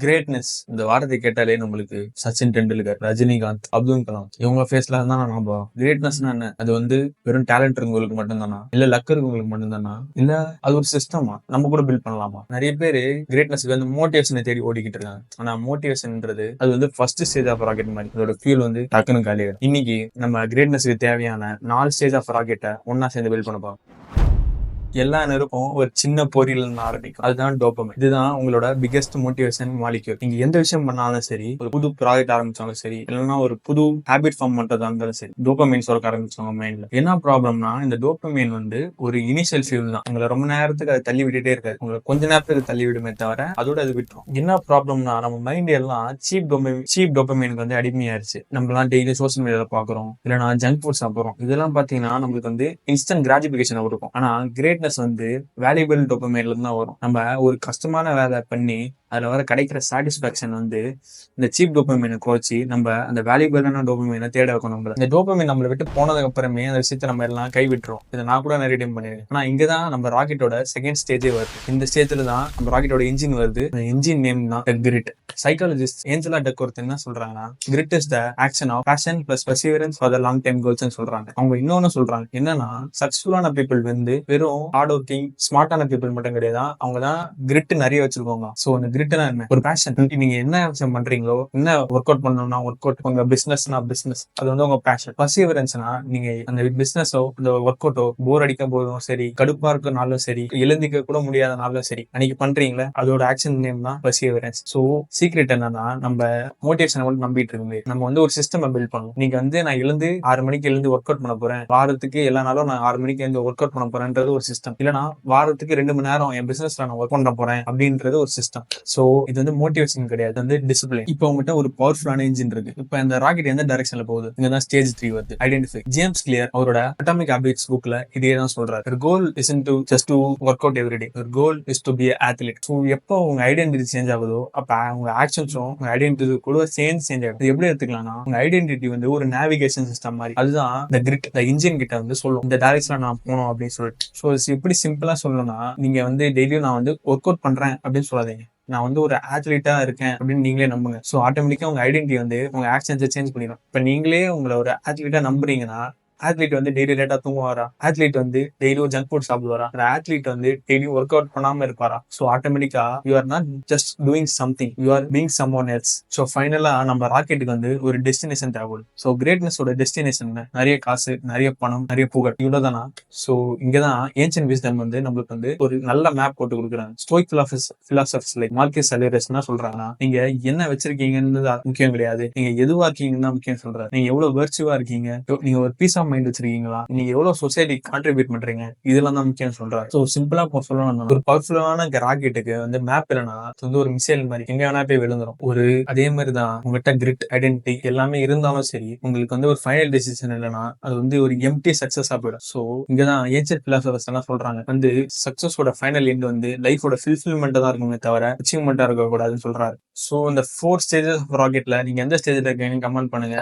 Greatness இந்த வார்த்தை கேட்டாலே நம்மளுக்கு சச்சின் டெண்டுல்கர், ரஜினிகாந்த், அப்துல் கலாம் இவங்க ஃபேஸ்ல தான் ஞாபகம். கிரேட்னஸ்னா என்ன? அது வெறும் டேலண்ட் இருக்கவங்களுக்கு மட்டும் தானா, இல்ல லக் இருக்கவங்களுக்கு மட்டும் தானா, இல்ல அது ஒரு சிஸ்டமா நம்ம கூட பில்ட் பண்ணலாமா? நிறைய பேரு கிரேட்னஸ்க்கு மோட்டிவேஷனை தேடி ஓடிக்கிட்டு இருக்காங்க. ஆனா மோட்டிவேஷன்ன்றது அது ஃபர்ஸ்ட் ஸ்டேஜ் ஆஃப் ராக்கெட் மாதிரி. அதோட ஃபியூல் டக்குன்னு காலியாயிடும். இன்னைக்கு நம்ம கிரேட்னஸ்க்கு தேவையான 4 ஸ்டேஜ் ஆஃப் ராக்கெட்டை ஒன்னா சேர்ந்து பில்ட் பண்ண எல்லா நெருப்பும் ஒரு சின்ன பொறியில ஆரம்பிக்கும். அதுதான் டோபமைன். இதுதான் உங்களோட பிகெஸ்ட் மோட்டிவேஷன் மாலிக்யூல். நீங்க எந்த விஷயம் பண்ணாலும் சரி, ஒரு புது ப்ராஜெக்ட் ஆரம்பிச்சாலும் சரி, இல்லைன்னா ஒரு புது ஹேபிட் ஃபார்ம் பண்றதா இருந்தாலும் சரி, டோபமைன் சுரக்க ஆரம்பிச்சவங்க மைண்ட்ல. என்ன ப்ராப்ளம்னா, இந்த டோபமைன் ஒரு இனிஷியல் ஃபியூல் தான். உங்களை ரொம்ப நேரத்துக்கு அதை தள்ளி விட்டுட்டே இருக்காது. உங்களை கொஞ்ச நேரத்துக்கு தள்ளி விடுமே தவிர அதோட அது விட்டுரும். என்ன ப்ராப்ளம்னா, நம்ம மைண்ட் எல்லாம் சீப் டோபமைனுக்கு அடிமையாயிருச்சு. நம்மளாம் டெய்லி சோசியல் மீடியால பாக்குறோம், இல்லைன்னா ஜங்க் ஃபுட் சாப்பிடுறோம். இதெல்லாம் பாத்தீங்கன்னா நம்மளுக்கு இன்ஸ்டன்ட் கிராட்டிபிகேஷன் கொடுக்கும். ஆனா கிரேட்னஸ் வேல்யூபிள் டோபமைன்ல இருந்து தான் வரும். நம்ம ஒரு கஷ்டமான வேலை பண்ணி அதுல வர கிடைக்கிற சாட்டிஸ்பாக்சன் இந்த சீப் டோபமைனை குறைச்சி நம்ம அந்த வேல்யூபிளான டோபமைனை தேட வைக்கணும். இந்த டோபமைன் நம்மளை விட்டு போனதுக்கு அப்புறமே அந்த விஷயத்தை நம்ம எல்லாம் கைவிட்டுரும். இதை நான் கூட நிறைய டைம் பண்ணிருக்கேன். ஆனா இங்கதான் நம்ம ராக்கெட்டோட செகண்ட் ஸ்டேஜே வருது. இந்த ஸ்டேஜ்ல தான் நம்ம ராக்கெட்டோட இன்ஜின் வருது. இன்ஜின் நேம் தான் கிரிட். சைக்காலஜிஸ்ட் ஏஞ்சலா டக்வொர்த் என்ன சொல்றாங்கன்னா, grit is the action of passion plus perseverance for the long time goals சொல்றாங்க. அவங்க இன்னொன்னு சொல்றாங்க, என்னன்னா சக்சஸ்ஃபுல்லான பீப்புள் வெறும் ஹார்ட் ஒர்க்கிங் ஸ்மார்ட்டான பீப்புள் மட்டும் கிடையாது, அவங்க தான் கிரிட் நிறைய வச்சிருக்கோங்க. சோ அந்த கிரிட்னா என்ன? ஒரு பேஷன். நீங்க என்ன விஷயம் பண்றீங்களோ, என்ன ஒர்க் அவுட் பண்ணணும்னா ஒர்க் அவுட், உங்க பிசினஸ்னா பிசினஸ், அது உங்க பேஷன். பர்சிவரன்ஸ்னா நீங்க அந்த பிசினஸோ இந்த ஒர்க் அவுட்டோ போர் அடிக்க போதும் சரி, கடுப்பா இருக்கனாலும் சரி, எழுந்திக்க கூட முடியாதனாலும் சரி, அன்னைக்கு பண்றீங்களா அதோட ஆக்ஷன் நேம் தான் பர்சிவரன்ஸ். சோ சீக்ரெட் என்னன்னா, நம்ம மோட்டிவேஷனை மட்டும் நம்பிட்டு இருக்கு நம்ம ஒரு சிஸ்டம் பில்ட் பண்ணணும். நீங்க நான் எழுந்து 6 மணிக்கு எழுந்து ஒர்க் அவுட் பண்ண போறேன், வாரத்துக்கு எல்லா நாளும் நான் 6 மணிக்கு எழுந்து ஒர்க் அவுட் பண்ண போறேன்றது ஒரு சிஸ்டம். இல்லனா வாரத்துக்கு 2 மணி நேரம் என் பிசினஸ்ல நான் ஒர்க் பண்ண போறேன் அப்படின்றது ஒரு சிஸ்டம். சோ இது மோட்டிவேஷன் கிடையாது, டிசிப்ளின். இப்போ உங்ககிட்ட ஒரு பவர்ஃபுல்லான இன்ஜின் இருக்கு. இப்போ இந்த ராக்கெட் எந்த டைரக்ஷன்ல போகுது? இங்கதான் ஸ்டேஜ் 3 வருது, ஐடென்டிஃபை. ஜேம்ஸ் கிளியர் அவரோட அட்டாமிக் ஹாபிட்ஸ் புக்ல இதே தான் சொல்றாரு. your goal isn't to just to work out every day, your goal is to be an athlete. So எப்போ உங்க ஐடென்டிட்டி சேஞ்ச் ஆகுதோ அப்ப உங்க ஆக்ஷன்ஸும் உங்க ஐடென்டிட்டி கூட சேஞ்ச் ஆகும். எப்படி எடுத்துக்கலாம்னா, உங்க ஐடென்டிட்டி ஒரு நேவிகேஷன் சிஸ்டம் மாதிரி. அதுதான் இந்த கிரிட், இந்த இன்ஜின் கிட்ட சொல்லும் இந்த டைரக்ஷன்ல நான் போகணும் அப்படின்னு சொல்லிட்டு. ஸோ எப்படி சிம்பிளா சொல்லணும்னா, நீங்க டெய்லியும் நான் ஒர்க் அவுட் பண்றேன் அப்படின்னு சொல்லாதீங்க, நான் ஒரு ஆத்லீட்டா இருக்கேன் அப்படின்னு நீங்களே நம்புங்க. ஸோ ஆட்டோமேட்டிக்கா உங்க ஐடென்டிட்டி உங்க ஆக்ஷன்ஸை சேஞ்ச் பண்ணிடும். இப்ப நீங்களே உங்களை ஒரு ஆத்லீட்டா நம்புறீங்கன்னா, ஆத்லீட் டெய்லி லேட்டா தூங்குவாரா? ஆத்லீட் டெய்லியும் ஜங்க் ஃபுட் சாப்பிடுவாரா? ஆத்லீட் டெய்லியும் ஒர்க் அவுட் பண்ணாம இருப்பாரா? ஸோ ஆட்டோமேட்டிக்கா you are not just doing something, you are being someone else. So ஃபைனலா நம்ம ராக்கெட்டுக்கு ஒரு டெஸ்டினேஷன் தேவைப்படுது. ஸோ கிரேட்னஸோட டெஸ்டினேஷன் நிறைய காசு, நிறைய பணம், நிறைய புகழ், இவ்வளவுதானா? ஸோ இங்கதான் ஏன்ஷியன்ட் விஸ்டம் நம்மளுக்கு ஒரு நல்ல மேப் போட்டு கொடுக்குறாங்க. ஸ்டோயிக் பிலாசபர்ஸ் லைக் மார்க்கஸ் அலியரஸ் என்ன சொல்றாங்கன்னா, நீங்க என்ன வச்சிருக்கீங்கன்னு முக்கியம் கிடையாது, நீங்க எதுவா இருக்கீங்கன்னு தான் முக்கியம் சொல்றாரு. நீங்க எவ்வளவு வெர்ச்சுவா இருக்கீங்க, நீங்க ஒரு பீஸ் ஆஃப் மைண்ட் வச்சிருக்கீங்களா, நீங்க எவ்வளவு சொசைட்டி கான்ட்ரிபியூட் பண்றீங்க, இதெல்லாம் தான் முக்கியம் சொல்றாரு. சோ சிம்பிளா சொல்லணும்னா, ஒரு பவர்ஃபுல்லான ராக்கெட்டுக்கு மேப் இல்லைன்னா ஒரு மிசைல் மாதிரி எங்க வேணா போய் விழுந்துரும். அதே மாதிரிதான் உங்ககிட்ட கிரிட், ஐடென்டிட்டி எல்லாமே இருந்தாலும் சரி, உங்களுக்கு ஒரு ஃபைனல் டெசிஷன் இல்லைன்னா அது ஒரு எம்டி சக்சஸா போயிடும். சோ இங்கதான் ஏன்ஷியன்ட் பிலாசபர்ஸ் எல்லாம் சொல்றாங்க, சக்சஸோட ஃபைனல் எண்ட் லைஃபோட ஃபுல்ஃபில்மெண்ட் தான் இருக்குமே தவிர அச்சீவ்மெண்டா இருக்க கூடாதுன்னு சொல்றாரு. சோ இந்த 4 ஸ்டேஜஸ் ஆஃப் ராக்கெட்ல நீங்க எந்த ஸ்டேஜ்ல இருக்கீங்கன்னு கமெண்ட் பண்ணுங்க.